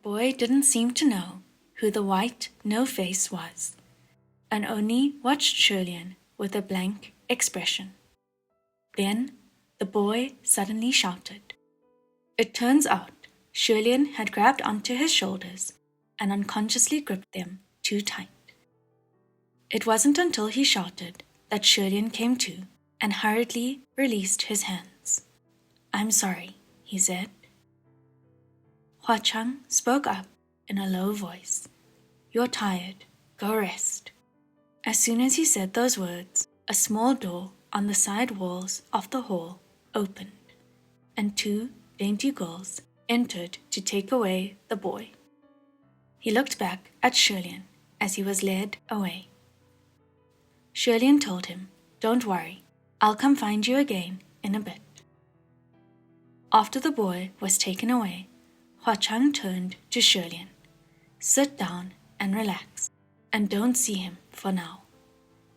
boy didn't seem to know who the white no-face was, and only watched Xianle with a blank expression. Then the boy suddenly shouted. It turns out Xianle had grabbed onto his shoulders and unconsciously gripped them too tight. It wasn't until he shouted that Xianle came to and hurriedly released his hands. I'm sorry, he said. Hua Cheng spoke up in a low voice. You're tired. Go rest. As soon as he said those words, a small door on the side walls of the hall opened, and two dainty girls entered to take away the boy. He looked back at Xianle as he was led away. Xianle told him, Don't worry, I'll come find you again in a bit. After the boy was taken away, Hua Cheng turned to Xianle. Sit down and relax, and don't see him for now.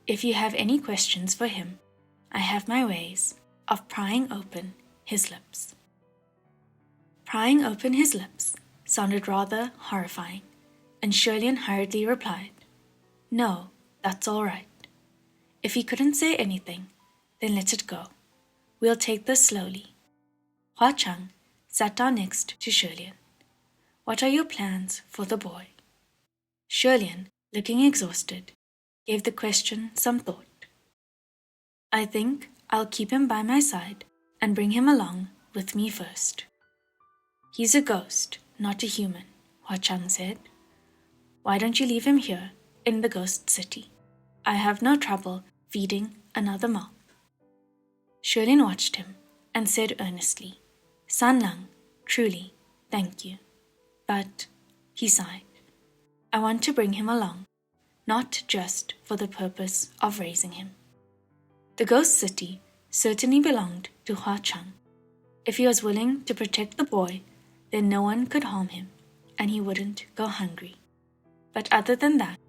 If you have any questions for him, I have my ways of prying open his lips. Prying open his lips sounded rather horrifying, and Xianle hurriedly replied, No, that's all right. If he couldn't say anything, then let it go. We'll take this slowly. Hua Cheng sat down next to Xianle. What are your plans for the boy? Xianle, looking exhausted, gave the question some thought. I think I'll keep him by my side and bring him along with me first. He's a ghost, not a human, Hua Cheng said. Why don't you leave him here in the ghost city? I have no trouble feeding another mouth. Xianle watched him and said earnestly, San Lang, truly, thank you. But, he sighed, I want to bring him along, not just for the purpose of raising him. The ghost city certainly belonged to Hua Cheng. If he was willing to protect the boy, then no one could harm him, and he wouldn't go hungry. But other than that,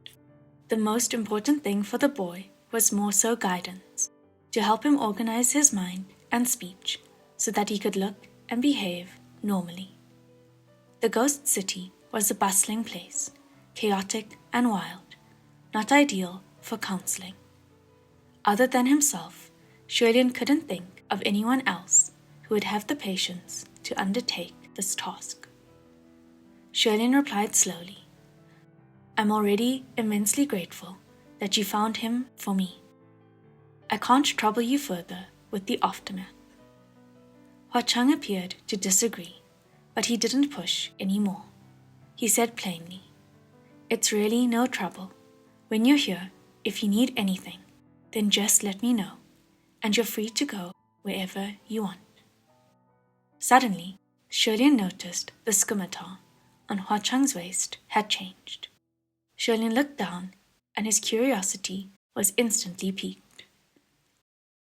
the most important thing for the boy was more so guidance, to help him organize his mind and speech so that he could look and behave normally. The ghost city was a bustling place, chaotic and wild, not ideal for counseling. Other than himself, Xianle couldn't think of anyone else who would have the patience to undertake this task. Xianle replied slowly, I'm already immensely grateful that you found him for me. I can't trouble you further with the aftermath. Hua Cheng appeared to disagree, but he didn't push any more. He said plainly, It's really no trouble. When you're here, if you need anything, then just let me know, and you're free to go wherever you want. Suddenly, Xianle noticed the scimitar on Hua Cheng's waist had changed. Xianle looked down, and his curiosity was instantly piqued.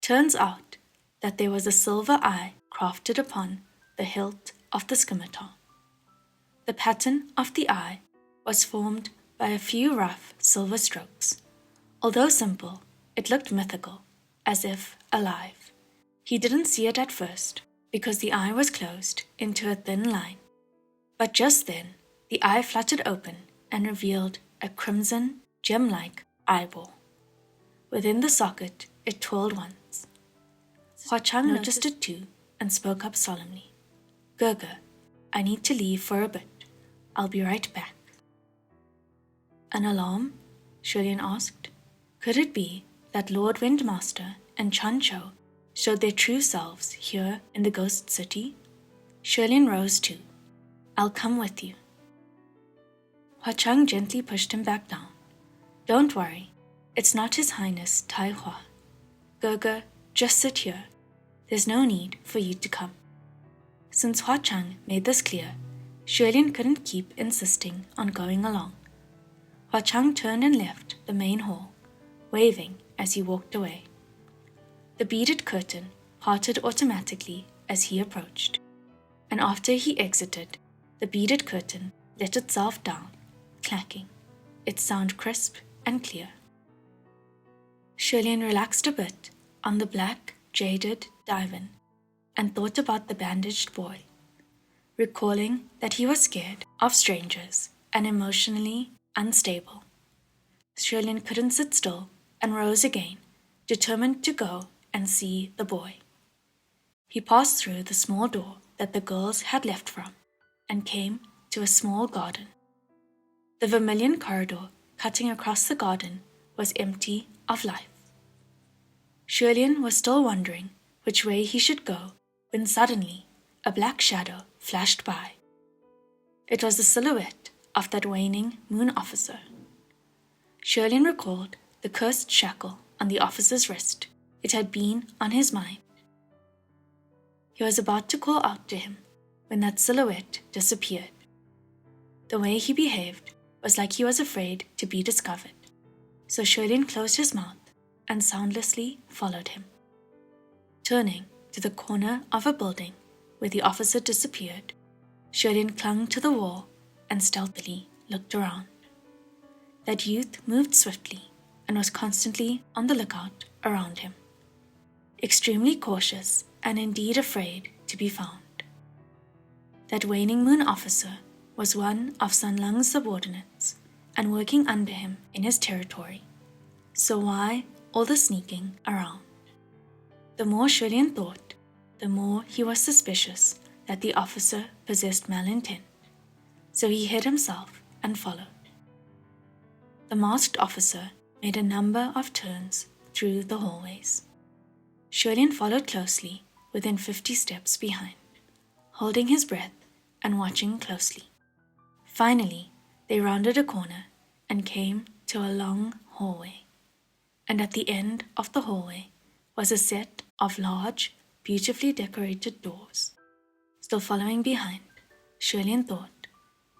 Turns out that there was a silver eye crafted upon the hilt of the scimitar. The pattern of the eye was formed by a few rough silver strokes. Although simple, it looked mythical, as if alive. He didn't see it at first, because the eye was closed into a thin line. But just then, the eye fluttered open and revealed a crimson, gem-like eyeball. Within the socket, it twirled once. Hua Cheng noticed it too and spoke up solemnly. Gurga, I need to leave for a bit. I'll be right back. An alarm? Xianle asked. Could it be that Lord Windmaster and Chan Chou showed their true selves here in the ghost city? Xianle rose too. I'll come with you. Hua Cheng gently pushed him back down. Don't worry, it's not His Highness Tai Hua. Gurga, just sit here. There's no need for you to come. Since Hua Cheng made this clear, Xianle couldn't keep insisting on going along. Hua Cheng turned and left the main hall, waving as he walked away. The beaded curtain parted automatically as he approached, and after he exited, the beaded curtain let itself down, clacking, its sound crisp and clear. Xianle relaxed a bit on the black, jaded divan and thought about the bandaged boy. recalling that he was scared of strangers and emotionally unstable. Xianle couldn't sit still and rose again, determined to go and see the boy. He passed through the small door that the girls had left from and came to a small garden. The vermilion corridor cutting across the garden was empty of life. Xianle was still wondering which way he should go when suddenly a black shadow flashed by. It was the silhouette of that waning moon officer. Xianle recalled the cursed shackle on the officer's wrist. It had been on his mind. He was about to call out to him when that silhouette disappeared. The way he behaved was like he was afraid to be discovered, so Xianle closed his mouth and soundlessly followed him. Turning to the corner of a building where the officer disappeared, Xianle clung to the wall and stealthily looked around. That youth moved swiftly and was constantly on the lookout around him, extremely cautious and indeed afraid to be found. That waning moon officer was one of Sun Lung's subordinates and working under him in his territory. So why all the sneaking around? The more Xianle thought, the more he was suspicious that the officer possessed malintent, so he hid himself and followed. The masked officer made a number of turns through the hallways. Xianle followed closely, within 50 steps behind, holding his breath and watching closely. Finally, they rounded a corner and came to a long hallway. And at the end of the hallway was a set of large, beautifully decorated doors. Still following behind, Xianle thought,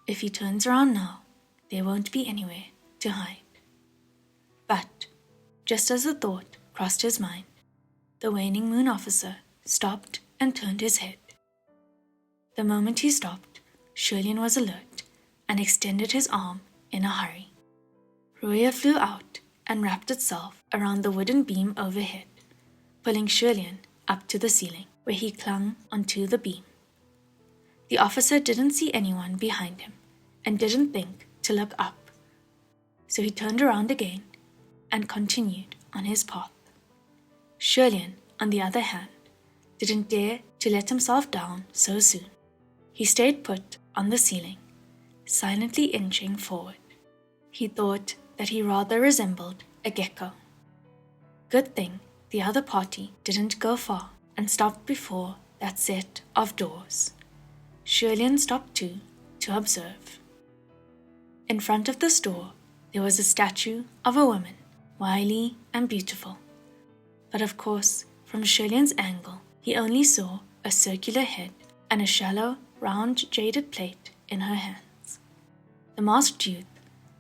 if he turns around now, there won't be anywhere to hide. But, just as the thought crossed his mind, the waning moon officer stopped and turned his head. The moment he stopped, Xianle was alert and extended his arm in a hurry. Ruya flew out and wrapped itself around the wooden beam overhead, pulling Xianle up to the ceiling, where he clung onto the beam. The officer didn't see anyone behind him and didn't think to look up, so he turned around again and continued on his path. Xianle, on the other hand, didn't dare to let himself down so soon. He stayed put on the ceiling, silently inching forward. He thought that he rather resembled a gecko. Good thing the other party didn't go far and stopped before that set of doors. Xianle stopped too to observe. In front of this door, there was a statue of a woman, wily and beautiful. But of course, from Xianle's angle, he only saw a circular head and a shallow, round jaded plate in her hands. The masked youth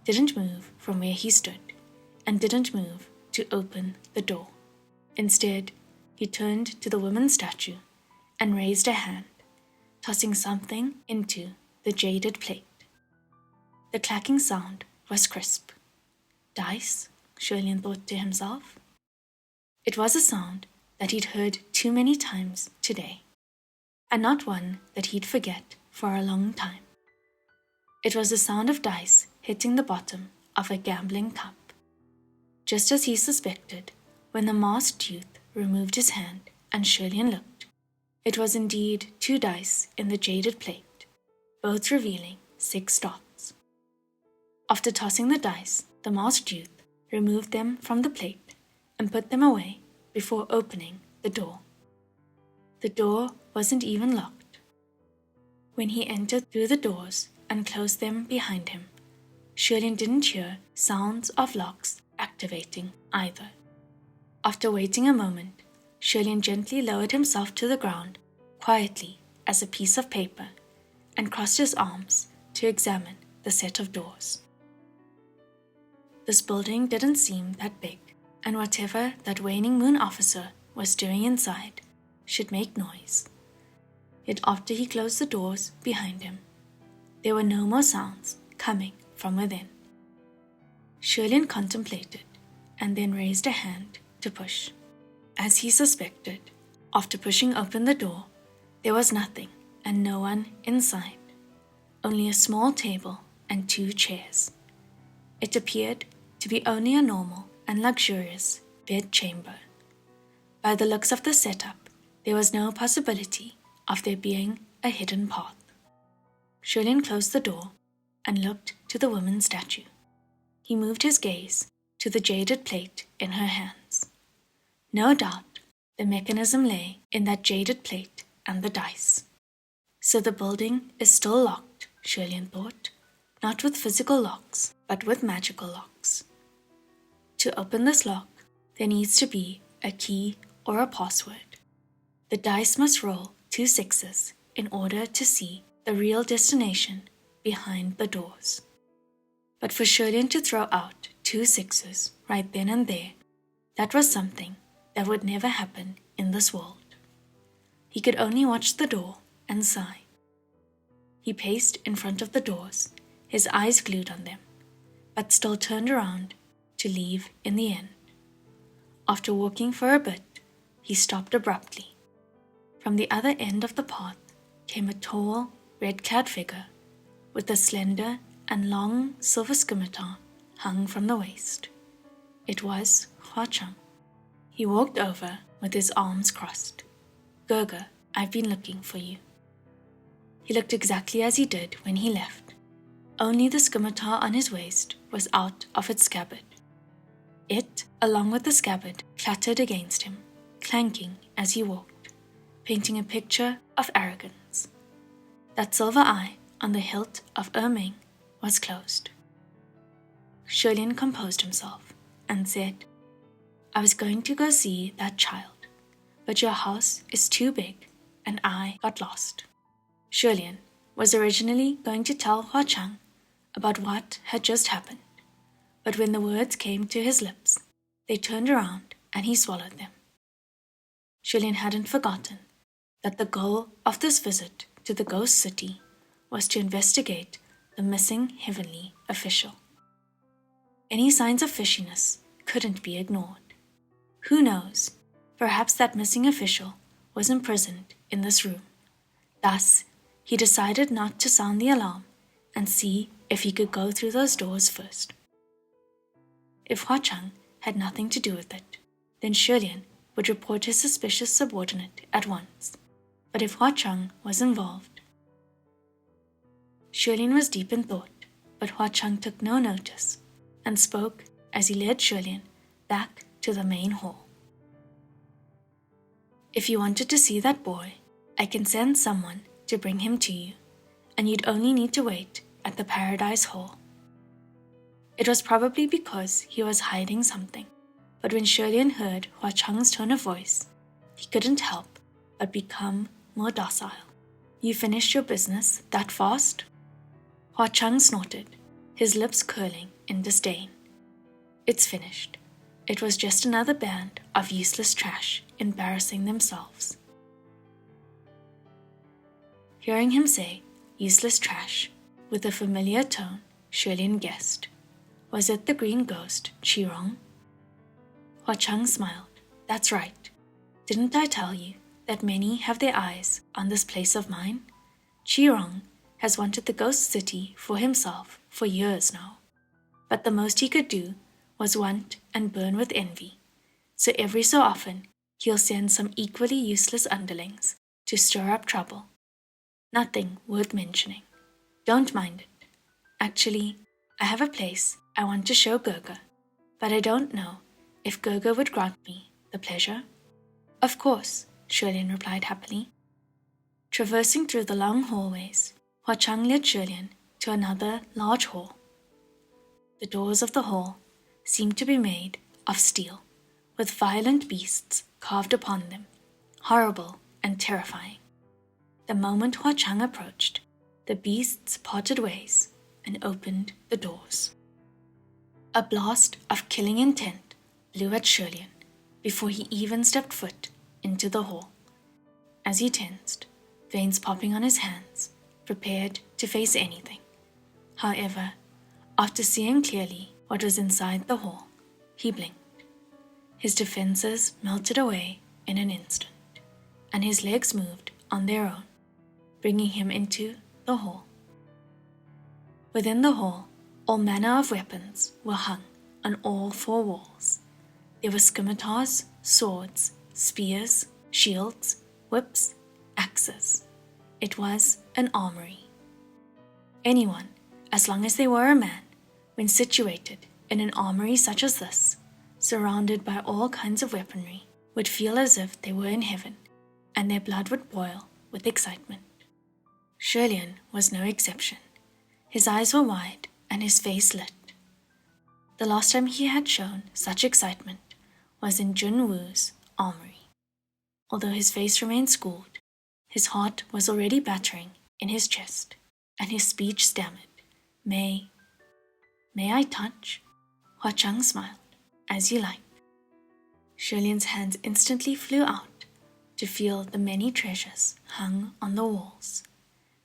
didn't move from where he stood and didn't move to open the door. Instead, he turned to the woman's statue and raised a hand, tossing something into the jaded plate. The clacking sound was crisp. Dice, Xianle thought to himself. It was a sound that he'd heard too many times today, and not one that he'd forget for a long time. It was the sound of dice hitting the bottom of a gambling cup. Just as he suspected, when the masked youth removed his hand and Xianle looked, it was indeed 2 dice in the jaded plate, both revealing 6 dots. After tossing the dice, the masked youth removed them from the plate and put them away before opening the door. The door wasn't even locked. When he entered through the doors and closed them behind him, Xianle didn't hear sounds of locks activating either. After waiting a moment, Xianle gently lowered himself to the ground, quietly as a piece of paper, and crossed his arms to examine the set of doors. This building didn't seem that big, and whatever that waning moon officer was doing inside should make noise. Yet after he closed the doors behind him, there were no more sounds coming from within. Xianle contemplated and then raised a hand to push. As he suspected, after pushing open the door, there was nothing and no one inside, only a small table and 2 chairs. It appeared to be only a normal and luxurious bedchamber. By the looks of the setup, there was no possibility of there being a hidden path. Xuelian closed the door and looked to the woman's statue. He moved his gaze to the jaded plate in her hands. No doubt, the mechanism lay in that jaded plate and the dice. So the building is still locked, Xuelian thought, not with physical locks, but with magical locks. To open this lock, there needs to be a key or a password. The dice must roll 2 6s in order to see the real destination behind the doors. But for Xuelian to throw out 2 6s right then and there, that was something that would never happen in this world. He could only watch the door and sigh. He paced in front of the doors, his eyes glued on them, but still turned around to leave in the end. After walking for a bit, he stopped abruptly. From the other end of the path came a tall, red-clad figure with a slender and long silver scimitar hung from the waist. It was Hua Cheng. He walked over with his arms crossed. "Gerger, I've been looking for you." He looked exactly as he did when he left. Only the scimitar on his waist was out of its scabbard. It, along with the scabbard, clattered against him, clanking as he walked, painting a picture of arrogance. That silver eye on the hilt of Erming was closed. Xuelian composed himself and said, "I was going to go see that child, but your house is too big and I got lost." Xuelian was originally going to tell Hua Cheng about what had just happened, but when the words came to his lips, they turned around and he swallowed them. Xuelian hadn't forgotten that the goal of this visit to the ghost city was to investigate the missing heavenly official. Any signs of fishiness couldn't be ignored. Who knows, perhaps that missing official was imprisoned in this room. Thus, he decided not to sound the alarm and see if he could go through those doors first. If Hua Cheng had nothing to do with it, then Xuelian would report his suspicious subordinate at once. But if Hua Cheng was involved... Xuelian was deep in thought, but Hua Cheng took no notice and spoke as he led Xuelian back to the main hall. "If you wanted to see that boy, I can send someone to bring him to you, and you'd only need to wait at the Paradise Hall." It was probably because he was hiding something, but when Xuelian heard Hua Cheng's tone of voice, he couldn't help but become more docile. "You finished your business that fast?" Hua Cheng snorted, his lips curling in disdain. "It's finished. It was just another band of useless trash embarrassing themselves." Hearing him say useless trash with a familiar tone, Xuelian guessed. Was it the green ghost, Qirong? Hua Cheng smiled. "That's right. Didn't I tell you that many have their eyes on this place of mine? Qirong has wanted the ghost city for himself for years now. But the most he could do was want and burn with envy. So every so often, he'll send some equally useless underlings to stir up trouble. Nothing worth mentioning. Don't mind it. Actually, I have a place I want to show Gerger, but I don't know if Gerger would grant me the pleasure." "Of course," Xuelian replied happily. Traversing through the long hallways, Hua Cheng led Xuelian to another large hall. The doors of the hall seemed to be made of steel, with violent beasts carved upon them, horrible and terrifying. The moment Hua Cheng approached, the beasts parted ways and opened the doors. A blast of killing intent blew at Xuelian before he even stepped foot into the hall. As he tensed, veins popping on his hands, prepared to face anything. However, after seeing clearly what was inside the hall, he blinked. His defenses melted away in an instant, and his legs moved on their own. bringing him into the hall. Within the hall, all manner of weapons were hung on all four walls. There were scimitars, swords, spears, shields, whips, axes. It was an armory. Anyone, as long as they were a man, when situated in an armory such as this, surrounded by all kinds of weaponry, would feel as if they were in heaven, and their blood would boil with excitement. Xianle was no exception. His eyes were wide and his face lit. The last time he had shown such excitement was in Junwu's armory. Although his face remained schooled, his heart was already battering in his chest, and his speech stammered, May I touch? Hua Cheng smiled, as you like. Xianle's hands instantly flew out to feel the many treasures hung on the walls,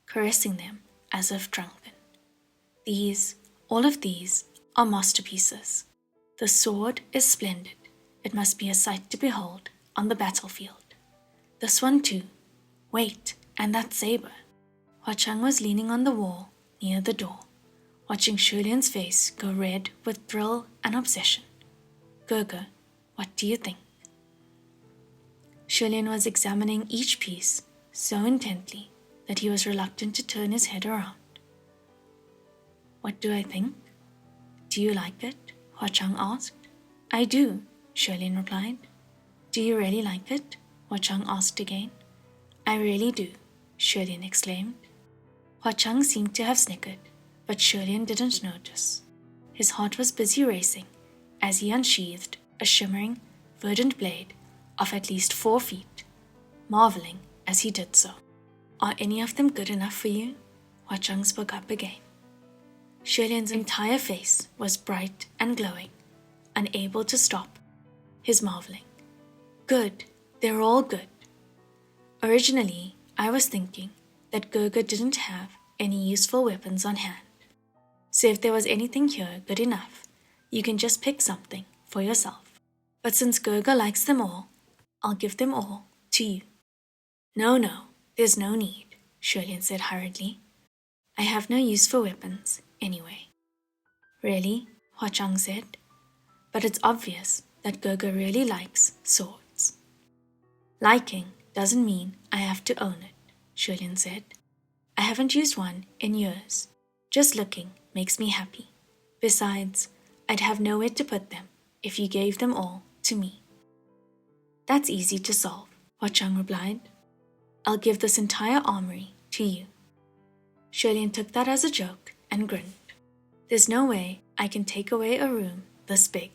caressing them as if drunken. All of these, are masterpieces. The sword is splendid. It must be a sight to behold on the battlefield. This one too. Wait, and that saber. Hua Cheng was leaning on the wall near the door, watching Xianle's face go red with thrill and obsession. Gurgur, what do you think? Xianle was examining each piece so intently that he was reluctant to turn his head around. What do I think? Do you like it? Hua Cheng asked. I do, Xianle replied. Do you really like it? Hua Cheng asked again. I really do, Xianle exclaimed. Hua Cheng seemed to have snickered, but Xianle didn't notice. His heart was busy racing as he unsheathed a shimmering, verdant blade of at least 4 feet, marveling as he did so. Are any of them good enough for you? Hua Cheng spoke up again. Xianle's entire face was bright and glowing, unable to stop his marveling. Good, they're all good. Originally, I was thinking that Gurgur didn't have any useful weapons on hand. So if there was anything here good enough, you can just pick something for yourself. But since Gurgur likes them all, I'll give them all to you. No, there's no need, Xianle said hurriedly. I have no use for weapons anyway. Really? Hua Cheng said. But it's obvious that Gurgur really likes swords. Liking doesn't mean I have to own it, Xianle said. I haven't used one in years. Just looking makes me happy. Besides, I'd have nowhere to put them if you gave them all to me. That's easy to solve, Hua Cheng replied. I'll give this entire armory to you. Xianle took that as a joke and grinned. There's no way I can take away a room this big.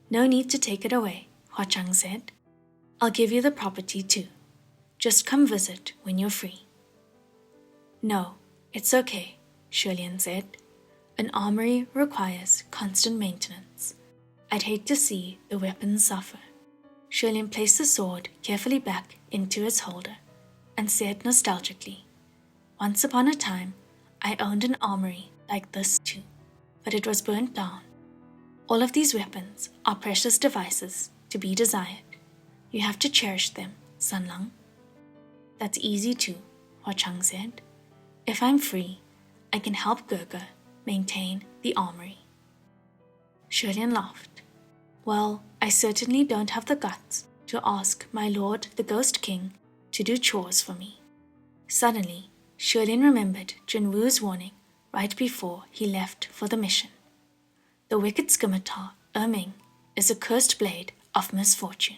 No need to take it away, Hua Cheng said. I'll give you the property too. Just come visit when you're free. No, it's okay, Xianle said. An armory requires constant maintenance. I'd hate to see the weapons suffer. Xianle placed the sword carefully back into its holder and said nostalgically, Once upon a time, I owned an armory like this too, but it was burnt down. All of these weapons are precious devices to be desired. You have to cherish them, Sanlang. That's easy too, Hua Cheng said. If I'm free, I can help Gurgur maintain the armory. Xianle laughed. Well, I certainly don't have the guts to ask my lord the Ghost King to do chores for me. Suddenly, Xianle remembered Junwu's warning right before he left for the mission. The wicked scimitar, Ming, is a cursed blade of misfortune.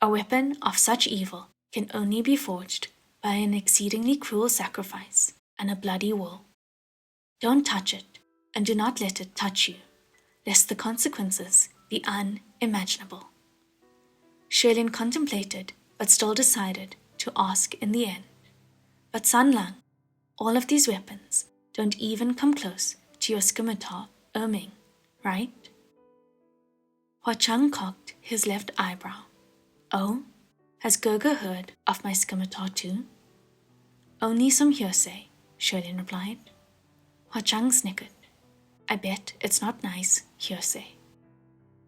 A weapon of such evil can only be forged by an exceedingly cruel sacrifice and a bloody will. Don't touch it, and do not let it touch you, lest the consequences be unimaginable. Xianle contemplated, but still decided to ask in the end. But Sanlang, all of these weapons don't even come close to your scimitar, Ming, right? Hua Cheng cocked his left eyebrow. Oh, has Gurgur heard of my scimitar too? Only some hearsay, Xianle replied. Hua Cheng snickered. I bet it's not nice hearsay.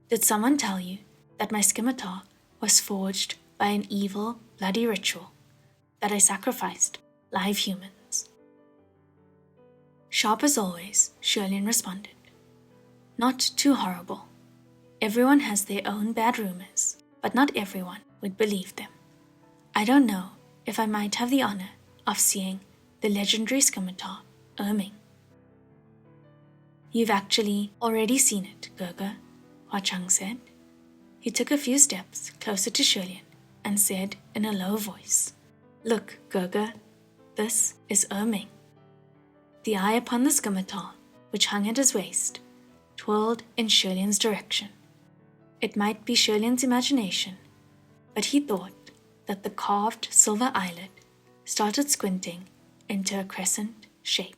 Did someone tell you that my scimitar was forged by an evil, bloody ritual, that I sacrificed live humans. Sharp as always, Shirlin responded. Not too horrible. Everyone has their own bad rumors, but not everyone would believe them. I don't know if I might have the honor of seeing the legendary scimitar, Erming. You've actually already seen it, Gerger, Hua Cheng said. He took a few steps closer to Shirlin and said in a low voice, Look, Gerger, this is Erming. The eye upon the scimitar, which hung at his waist, twirled in Shirlin's direction. It might be Shirlin's imagination, but he thought that the carved silver eyelid started squinting into a crescent shape.